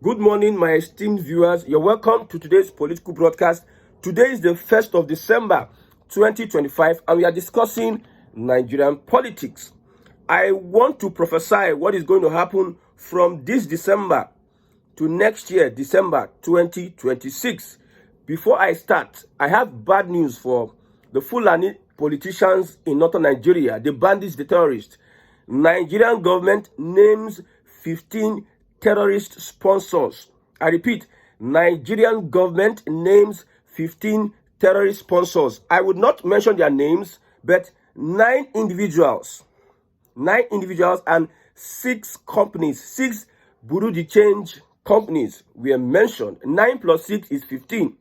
Good morning, my esteemed viewers. You're welcome to today's political broadcast. Today is the 1st of December, 2025, and we are discussing Nigerian politics. I want to prophesy what is going to happen from this December to next year, December 2026. Before I start, I have bad news for the Fulani politicians in northern Nigeria, the bandits, the terrorists. Nigerian government names 15 terrorist sponsors. I repeat, Nigerian government names 15 terrorist sponsors. I would not mention their names, but 9 individuals and 6 companies, 6 Bureau de Change companies were mentioned. 9 plus 6 is 15.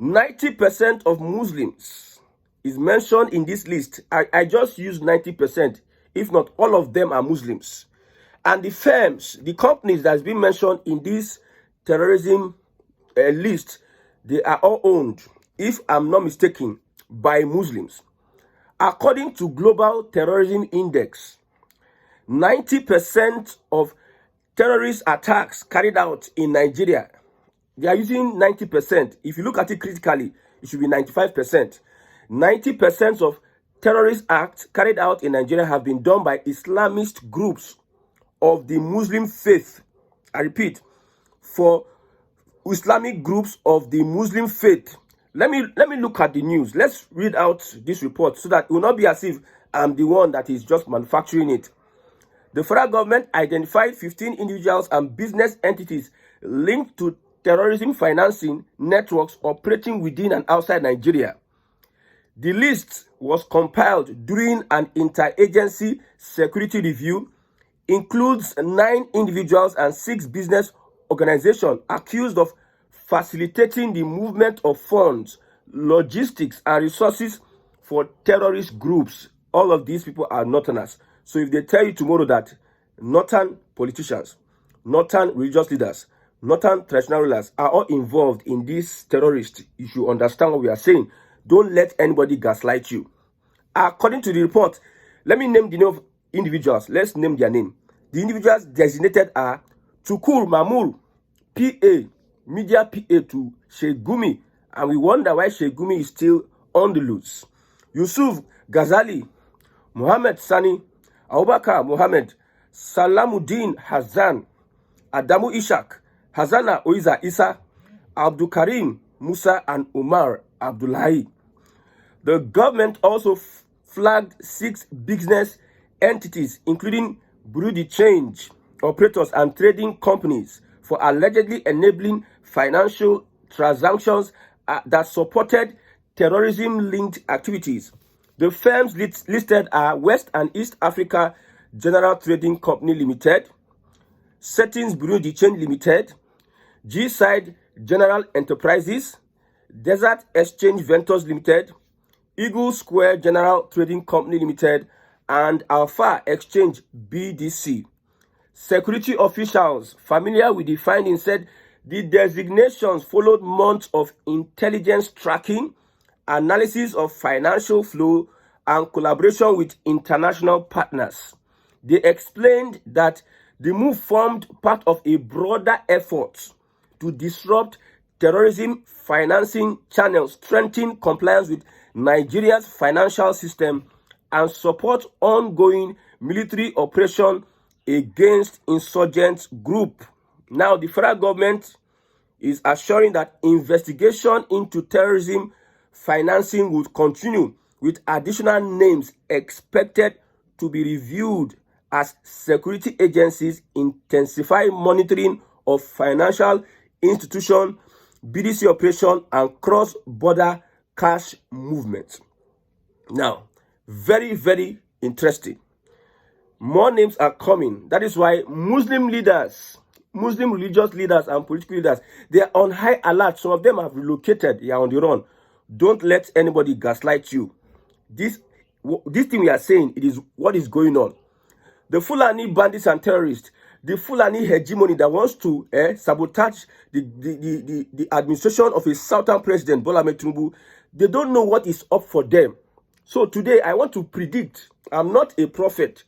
90% of Muslims is mentioned in this list. I just use 90%. If not, all of them are Muslims. And the firms, the companies that has been mentioned in this terrorism list, they are all owned, if I'm not mistaken, by Muslims. According to Global Terrorism Index, 90% of terrorist attacks carried out in Nigeria, they are using 90%. If you look at it critically, it should be 95%. 90% of terrorist acts carried out in Nigeria have been done by Islamist groups of the Muslim faith. I repeat, for Islamic groups of the Muslim faith. Let me look at the news. Let's read out this report so that it will not be as if I'm the one that is just manufacturing it. The federal government identified 15 individuals and business entities linked to terrorism financing networks operating within and outside Nigeria. The list was compiled during an interagency security review, includes 9 individuals and 6 business organizations accused of facilitating the movement of funds, logistics, and resources for terrorist groups. All of these people are Northerners. So if they tell you tomorrow that Northern politicians, Northern religious leaders, Northern traditional rulers are all involved in this terrorist, you should understand what we are saying. Don't let anybody gaslight you. According to the report, let me name the name of individuals. Let's name their name. The individuals designated are Tukur Mamul, PA, media PA to Shegumi, and we wonder why Shegumi is still on the loose. Yusuf Ghazali, Muhammad Sani, Abubakar Muhammad, Salamuddin Hassan, Adamu Ishak, Hazana Oiza Isa, Abdul Karim Musa, and Umar Abdullahi. The government also flagged 6 business entities, including Bureau de Change operators and trading companies, for allegedly enabling financial transactions that supported terrorism-linked activities. The firms listed are West and East Africa General Trading Company Limited, Settings Bureau de Change Limited, G-Side General Enterprises, Desert Exchange Ventures Limited, Eagle Square General Trading Company Limited, and Alpha Exchange BDC. Security officials familiar with the findings said the designations followed months of intelligence tracking, analysis of financial flow, and collaboration with international partners. They explained that the move formed part of a broader effort to disrupt terrorism financing channels, strengthen compliance with Nigeria's financial system, and support ongoing military operation against insurgent group. Now, the federal government is assuring that investigation into terrorism financing will continue, with additional names expected to be reviewed as security agencies intensify monitoring of financial institution, BDC operation, and cross-border cash movement. Now, very, very interesting. More names are coming. That is why Muslim leaders, Muslim religious leaders and political leaders, they are on high alert. Some of them have relocated. They are on the run. Don't let anybody gaslight you. This thing we are saying, it is what is going on. The Fulani bandits and terrorists, the Fulani hegemony that wants to sabotage the administration of a southern president, Bola Ahmed Tinubu, they don't know what is up for them. So today I want to predict. I'm not a prophet.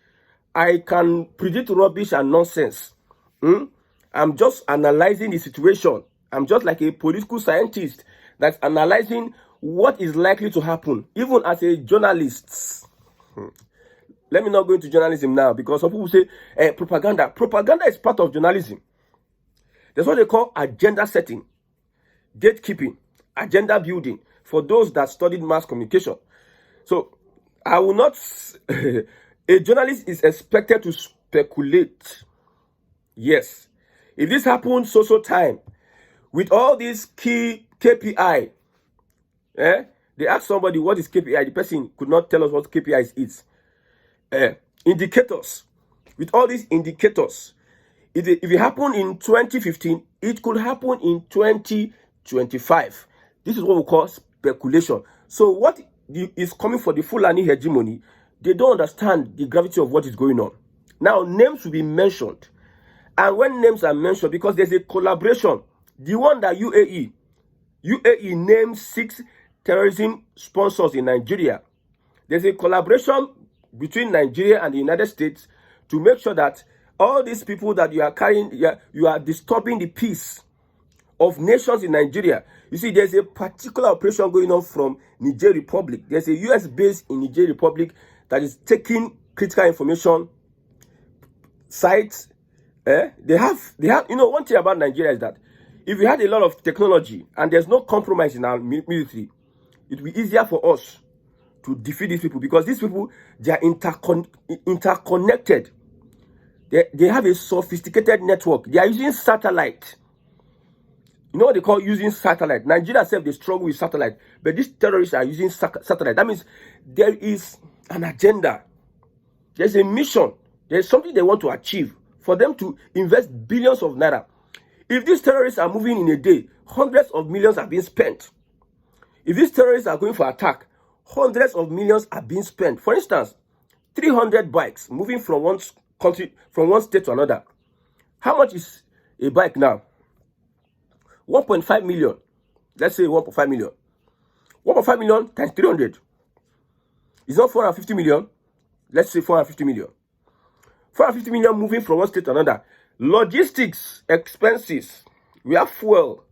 I can predict rubbish and nonsense. And I'm just analyzing the situation. I'm just like a political scientist that's analyzing what is likely to happen, even as a journalist. Let me not go into journalism now, because some people say propaganda. Propaganda is part of journalism. That's what they call agenda setting, gatekeeping, agenda building for those that studied mass communication. So I will not, a journalist is expected to speculate. Yes. If this happens so time, with all these key KPI, they ask somebody what is KPI. The person could not tell us what KPI is. Indicators. With all these indicators, if it happened in 2015, it could happen in 2025. This is what we call speculation. So what is coming for the Fulani hegemony, they don't understand the gravity of what is going on. Now, names will be mentioned. And when names are mentioned, because there's a collaboration, the one that UAE named 6 terrorism sponsors in Nigeria. There's a collaboration between Nigeria and the United States to make sure that all these people that you are carrying, you are disturbing the peace of nations in Nigeria. You see, there's a particular operation going on from Niger Republic. There's a US base in Niger Republic that is taking critical information sites. They have, one thing about Nigeria is that if we had a lot of technology and there's no compromise in our military, it will be easier for us to defeat these people, because these people, they are interconnected. They have a sophisticated network. They are using satellite. You know what they call using satellite? Nigeria itself, they struggle with satellite, but these terrorists are using satellite. That means there is an agenda. There's a mission. There's something they want to achieve for them to invest billions of naira. If these terrorists are moving in a day, hundreds of millions are being spent. If these terrorists are going for attack, hundreds of millions are being spent. For instance, 300 bikes moving from one country, from one state to another. How much is a bike now? 1.5 million. Let's say 1.5 million. 1.5 million times 300. It's not 450 million. Let's say 450 million. 450 million moving from one state to another. Logistics expenses. We have fuel.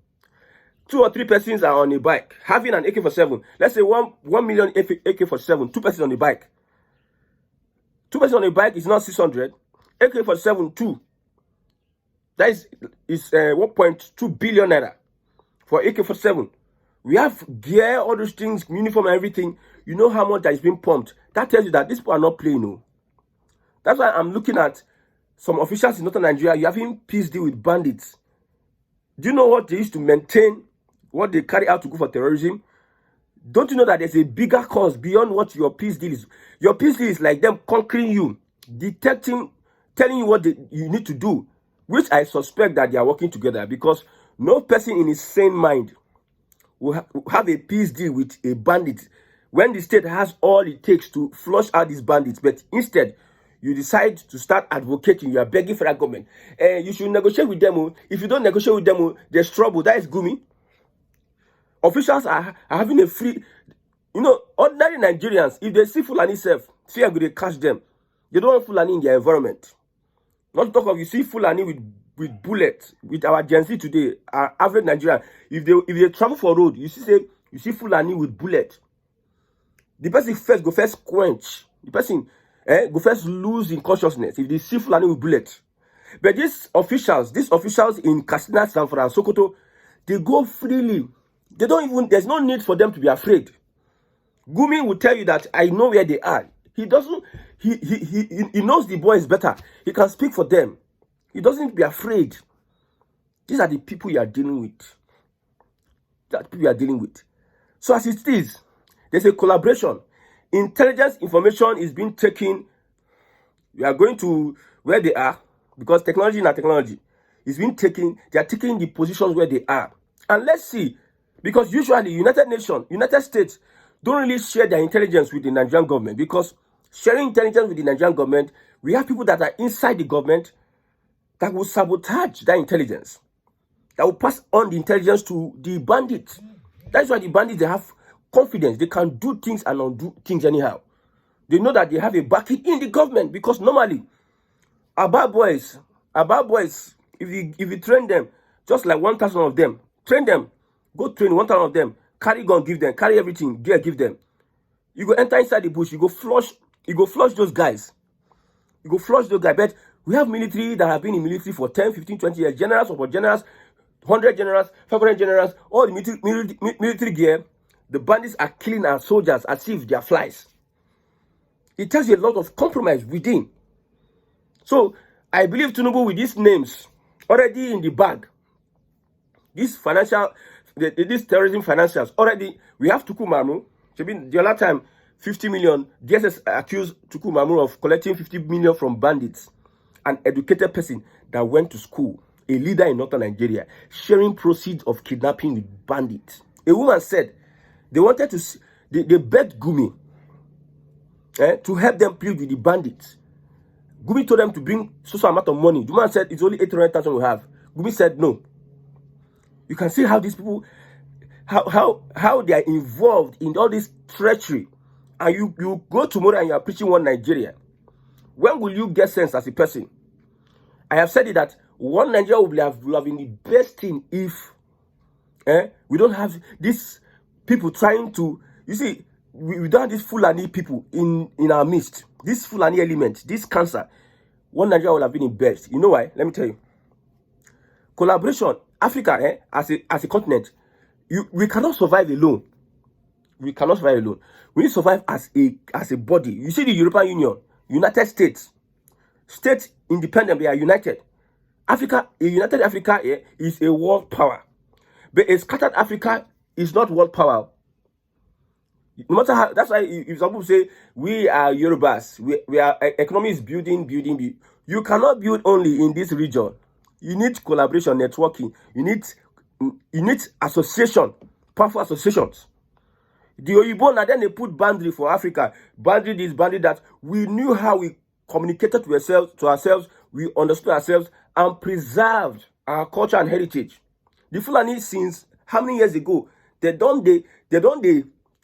2 or 3 persons are on a bike having an AK-47. Let's say 1 million AK-47. 2 persons on the bike. 2 persons on a bike is not 600. AK-47 2. That is 1.2 billion naira for AK-47. We have gear, all those things, uniform and everything. You know how much that is being pumped. That tells you that these people are not playing, no. That's why I'm looking at some officials in northern Nigeria. You're having peace deal with bandits. Do you know what they used to maintain, what they carry out to go for terrorism? Don't you know that there's a bigger cause beyond what your peace deal is? Your peace deal is like them conquering you, detecting, telling you what you need to do, which I suspect that they are working together, because no person in his sane mind will have a peace deal with a bandit when the state has all it takes to flush out these bandits. But instead, you decide to start advocating. You are begging for that government. You should negotiate with them. If you don't negotiate with them, there's trouble. That is gumi. Officials are having a free... ordinary Nigerians, if they see Fulani self, fear will they catch them. They don't want Fulani in their environment. Not to talk of, you see Fulani with bullets, with our Gen Z today, our average Nigerian. If they travel for road, you see Fulani with bullet. The person go first quench. The person go first lose in consciousness if they see Fulani with bullet. But these officials in Katsina, Zamfara, and Sokoto, they go freely. They don't even, there's no need for them to be afraid. Gumi will tell you that I know where they are. He knows the boys better. He can speak for them. He doesn't be afraid. These are the people you are dealing with. So as it is, there's a collaboration. Intelligence information is being taken. We are going to where they are, because technology and technology is being taken. They are taking the positions where they are. And let's see, because usually United States don't really share their intelligence with the Nigerian government, because sharing intelligence with the Nigerian government, we have people that are inside the government that will sabotage that intelligence, that will pass on the intelligence to the bandits. That's why the bandits, they have confidence. They can do things and undo things anyhow. They know that they have a backing in the government, because normally, our bad boys, you train them, just like 1,000 of them, train them, go train 1,000 of them, carry gun, give them, carry everything, gear, give them. You go enter inside the bush, you go flush those guys. You go flush those guys. But we have military that have been in military for 10, 15, 20 years, generals upon generals, 100 generals, 500 generals, all the military gear. The bandits are killing our soldiers as if they are flies. It tells you a lot of compromise within. So I believe Tinubu with these names already in the bag, this terrorism financials already. We have Tuku Mamu. The other time, 50 million. DSS accused Tuku Mamu of collecting 50 million from bandits, an educated person that went to school, a leader in northern Nigeria, sharing proceeds of kidnapping with bandits. A woman said they wanted to, they begged Gumi to help them plead with the bandits. Gumi told them to bring so amount of money. The man said it's only 800,000 we have. Gumi said no. You can see how these people, how they are involved in all this treachery. And you go tomorrow and you are preaching one Nigeria. When will you get sense as a person? I have said it that one Nigeria would have been the best thing if we don't have these people trying to, you see, we don't have these Fulani people in our midst. This Fulani element, this cancer, one Nigeria would have been the best. You know why? Let me tell you. Collaboration, Africa, as a continent, we cannot survive alone. We cannot survive alone. We need to survive as a body. You see the European Union, United States, states independent, they are united. Africa, a united Africa is a world power. But a scattered Africa is not world power. No matter how, that's why if some people say we are Yorubas, we are economy is building. You cannot build only in this region. You need collaboration, networking. You need association, powerful associations. The Oyibo, and then they put boundary for Africa. Boundary this, boundary that. We knew how we communicated to ourselves. We understood ourselves and preserved our culture and heritage. The Fulani, since how many years ago,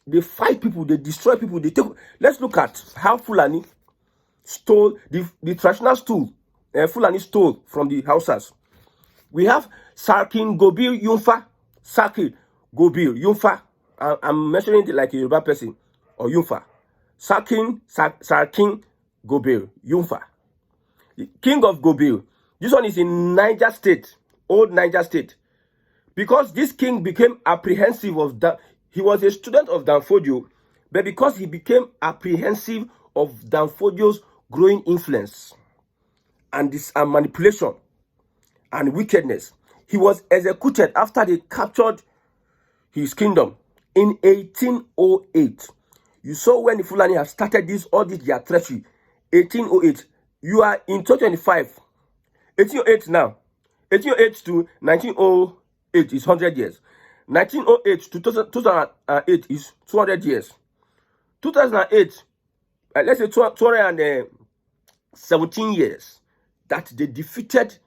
they fight people, they destroy people, they take. Let's look at how Fulani stole the traditional stool. Fulani stole from the houses. We have Sarkin Gobir Yunfa. Sarkin Gobir Yunfa. I'm mentioning it like a Yoruba person or Yunfa. Sarkin Gobir Yunfa. The King of Gobir. This one is in Niger State, old Niger State. Because this king became apprehensive of that. He was a student of Danfodio, but because he became apprehensive of Danfodio's growing influence and manipulation and wickedness, he was executed after they captured his kingdom in 1808. You saw when the Fulani have started all this their treachery. 1808. You are in 2025. 1808 now. 1808 to 1908 is 100 years. 1908 to 2008 is 200 years. 2008, let's say 217 years that they defeated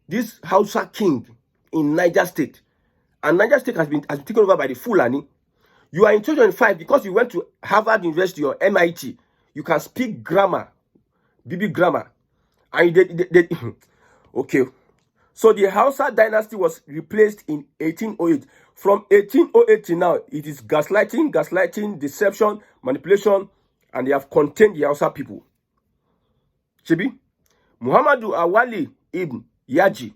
this Hausa king in Niger State. And Niger State has been taken over by the Fulani. You are in 2025 because you went to Harvard University or MIT. You can speak grammar, BB grammar. And they okay. So the Hausa dynasty was replaced in 1808. From 1808 to now, it is gaslighting, deception, manipulation, and they have contained the Hausa people. Chibi, Muhammadu Awali ibn Yaji,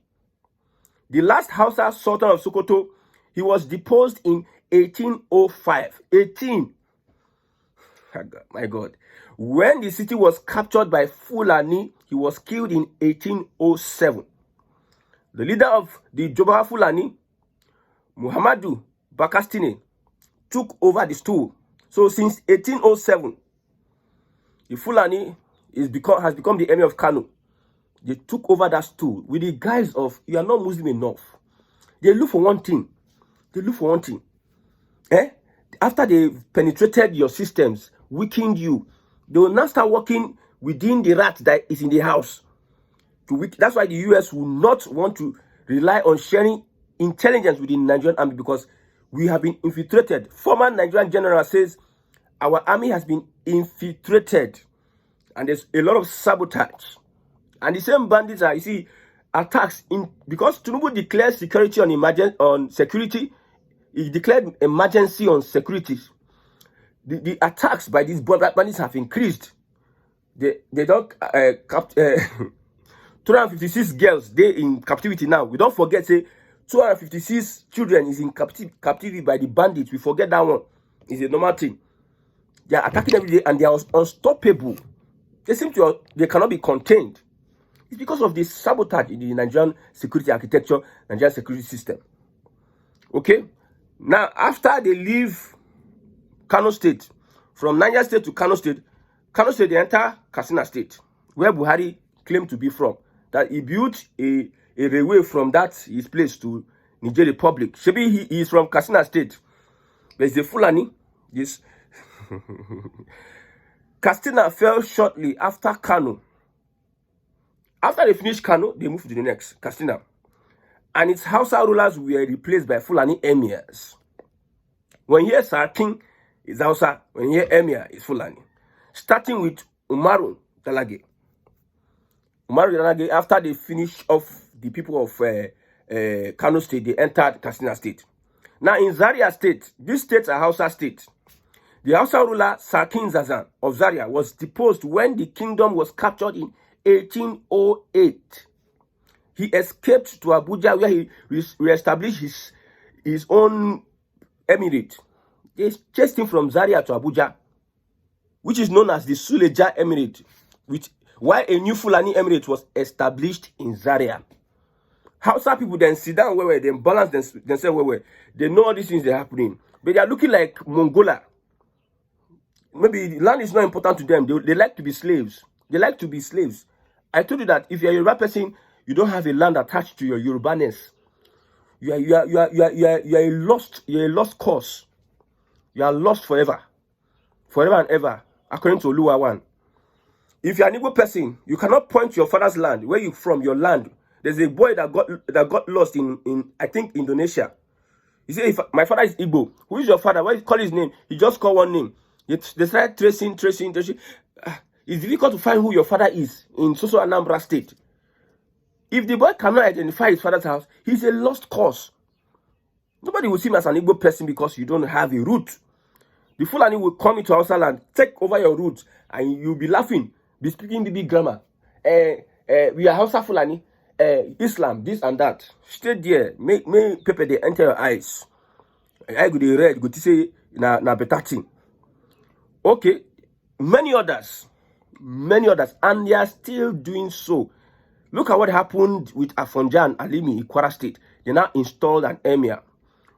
the last Hausa Sultan of Sokoto, he was deposed in 1805. My God. When the city was captured by Fulani, he was killed in 1807. The leader of the Jobaha Fulani, Muhammadu Bakastine, took over the stool. So since 1807, the Fulani has become the emir of Kano. They took over that stool with the guise of, you are not Muslim enough. They look for one thing. After they penetrated your systems, weakened you, they will now start working within the rat that is in the house. That's why the US will not want to rely on sharing intelligence within the Nigerian army, because we have been infiltrated. Former Nigerian general says our army has been infiltrated and there's a lot of sabotage. And the same bandits are, you see, attacks in because Tinubu declared security on security. He declared emergency on security. The attacks by these bandits have increased. They don't 256 girls they in captivity now. We don't forget say 256 children is in captivity by the bandits. We forget that one. It's a normal thing. They are attacking every day and they are unstoppable. They cannot be contained. It's because of this sabotage in the Nigerian security architecture, Nigerian security system. Okay? Now, after they leave Kano State, from Niger State to Kano State, they enter Katsina State, where Buhari claimed to be from. That he built a railway from his place to Niger Republic. Maybe he is from Katsina State. There's a Fulani. This Katsina fell shortly after Kano. After they finished Kano, they moved to the next, Katsina. And its Hausa rulers were replaced by Fulani emirs. When you hear Sarkin, it's Hausa. When you hear emir, it's Fulani. Starting with Umaru Dalage. Umaru Dalage, after they finished off the people of Kano State, they entered Katsina State. Now in Zaria State, these states are Hausa states. The Hausa ruler Sarkin Zazan of Zaria was deposed when the kingdom was captured in 1808. He escaped to Abuja where he re-established his own emirate. They chased him from Zaria to Abuja, which is known as the Suleja Emirate, while a new Fulani Emirate was established in Zaria. Hausa people then sit down where they balance themselves where they know all these things are happening, but they are looking like Mongola. Maybe the land is not important to them. They like to be slaves. They like to be slaves. I told you that if you're a Yoruba person, you don't have a land attached to your Yorubaness. You are a lost cause. You are lost forever and ever, according to Oluwa 1. If you're an Igbo person, you cannot point to your father's land, where you from, your land. There's a boy that got lost in I think Indonesia. He said, if my father is Igbo, who is your father? Why you call his name? He just called one name. They started tracing. It's difficult to find who your father is in Soso Anambra State. If the boy cannot identify his father's house, he's a lost cause. Nobody will see him as an Igbo person because you don't have a root. The Fulani will come into our land, take over your roots, and you'll be laughing, be speaking the big grammar. We are Hausa Fulani, Islam, this and that. Stay there, make paper they enter your eyes. I go the red, go to say na better thing. Okay, many others, and they are still doing so. Look at what happened with Afonja and Alimi in Kwara State. They now installed an emir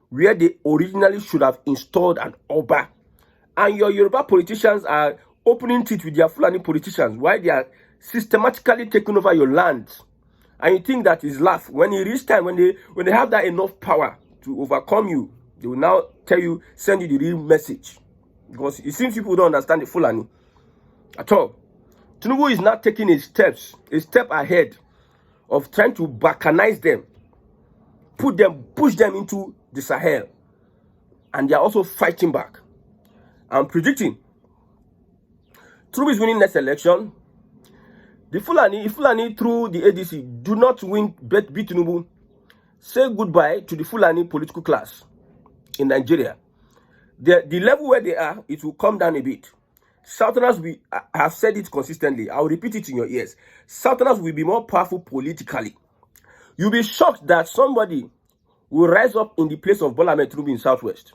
where they originally should have installed an Oba. And your Yoruba politicians are opening teeth with their Fulani politicians while they are systematically taking over your land. And you think that is laugh. When it reach time, when they have that enough power to overcome you, they will now send you the real message. Because it seems people don't understand the Fulani at all. Tinubu is not taking a step ahead of trying to balkanize them, push them into the Sahel. And they are also fighting back. I'm predicting Tinubu is winning next election. The Fulani through the ADC do not beat Tinubu. Say goodbye to the Fulani political class in Nigeria. The level where they are, it will come down a bit. Southerners, I have said it consistently. I will repeat it in your ears. Southerners will be more powerful politically. You'll be shocked that somebody will rise up in the place of Bola Ahmed Tinubu in Southwest.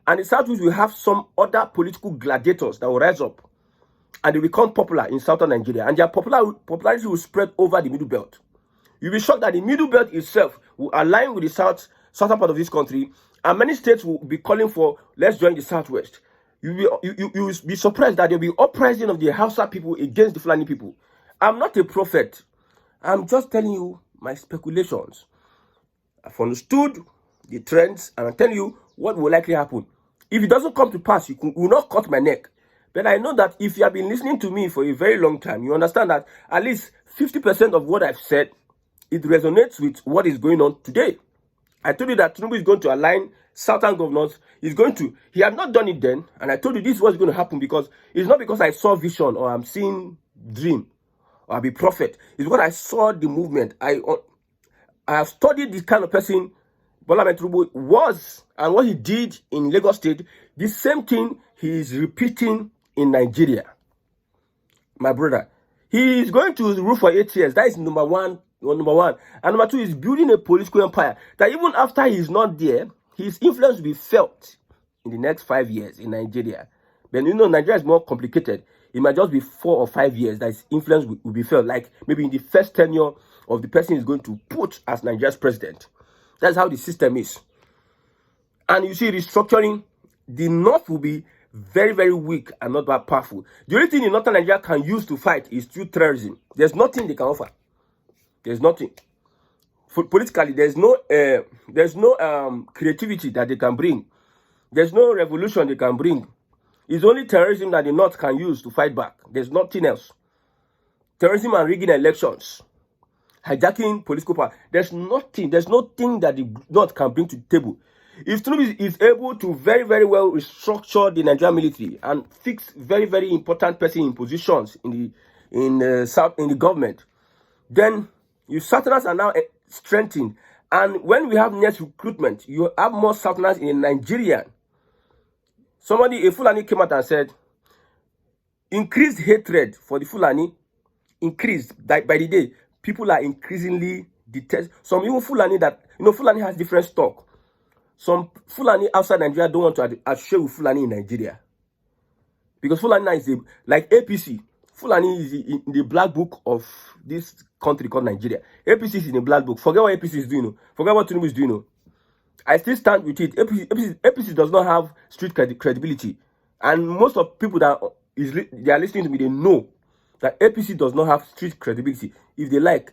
And the Southwest will have some other political gladiators that will rise up. And they become popular in Southern Nigeria. And their popularity will spread over the Middle Belt. You'll be shocked that the Middle Belt itself will align with the southern part of this country. And many states will be calling for, let's join the Southwest. You will be surprised that there will be uprising of the Hausa people against the Fulani people. I'm not a prophet. I'm just telling you my speculations. I've understood the trends and I'm telling you what will likely happen. If it doesn't come to pass, you will not cut my neck. But I know that if you have been listening to me for a very long time, you understand that at least 50% of what I've said, it resonates with what is going on today. I told you that Tinubu is going to align Southern governors. He had not done it then. And I told you this was going to happen because it's not because I saw vision or I'm seeing dream or I'll be prophet. It's because I saw the movement. I I have studied this kind of person Bola Ahmed Tinubu was, and what he did in Lagos State, the same thing he is repeating in Nigeria. My brother, he is going to rule for 8 years. That is number one. And number two is building a political empire that even after he is not there, his influence will be felt in the next 5 years in Nigeria. But you know, Nigeria is more complicated. It might just be 4 or 5 years that his influence will be felt, like maybe in the first tenure of the person is going to put as Nigeria's president. That's how the system is. And you see, restructuring, the North will be very, very weak and not that powerful. The only thing in Northern Nigeria can use to fight is through terrorism. There's nothing they can offer. There's nothing. Politically, there's no creativity that they can bring. There's no revolution they can bring. It's only terrorism that the North can use to fight back. There's nothing else. Terrorism and rigging elections, hijacking political power. There's nothing that the North can bring to the table. If Tinubu is able to very, very well restructure the Nigerian military and fix very, very important person in positions in the government, then your Southerners are now strengthened. And when we have next recruitment, you have more Southerners in Nigeria. A Fulani came out and said, increased hatred for the Fulani, increased by the day. People are increasingly detest. Some even Fulani that, Fulani has different stock. Some Fulani outside Nigeria don't want to associate with Fulani in Nigeria. Because Fulani is like APC. Fulani is in the black book of this country called Nigeria. APC is in the black book. Forget what APC is doing. Forget what Tinubu is doing. I still stand with it. APC does not have street credibility. And most of people that they are listening to me, they know that APC does not have street credibility. If they like,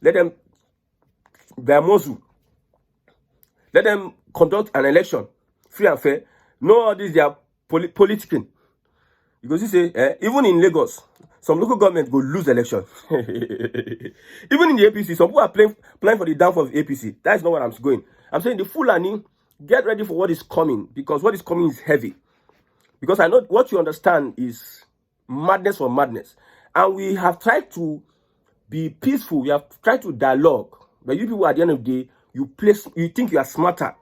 let them bear muzzle. Let them conduct an election, free and fair. No, all this, they are politicking. Because you say, even in Lagos, some local governments go lose election. Even in the APC, some people are playing for the downfall of APC. That's not what I'm going. I'm saying the Fulani, get ready for what is coming, because what is coming is heavy. Because I know what you understand is madness for madness. And we have tried to be peaceful. We have tried to dialogue. But you people, at the end of the day, you think you are smarter.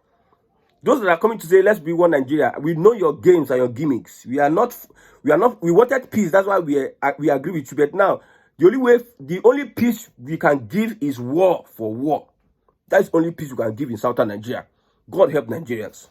Those that are coming to say, let's be one Nigeria, we know your games and your gimmicks. We wanted peace. That's why we agree with you. But now, the only peace we can give is war for war. That's the only peace we can give in Southern Nigeria. God help Nigerians.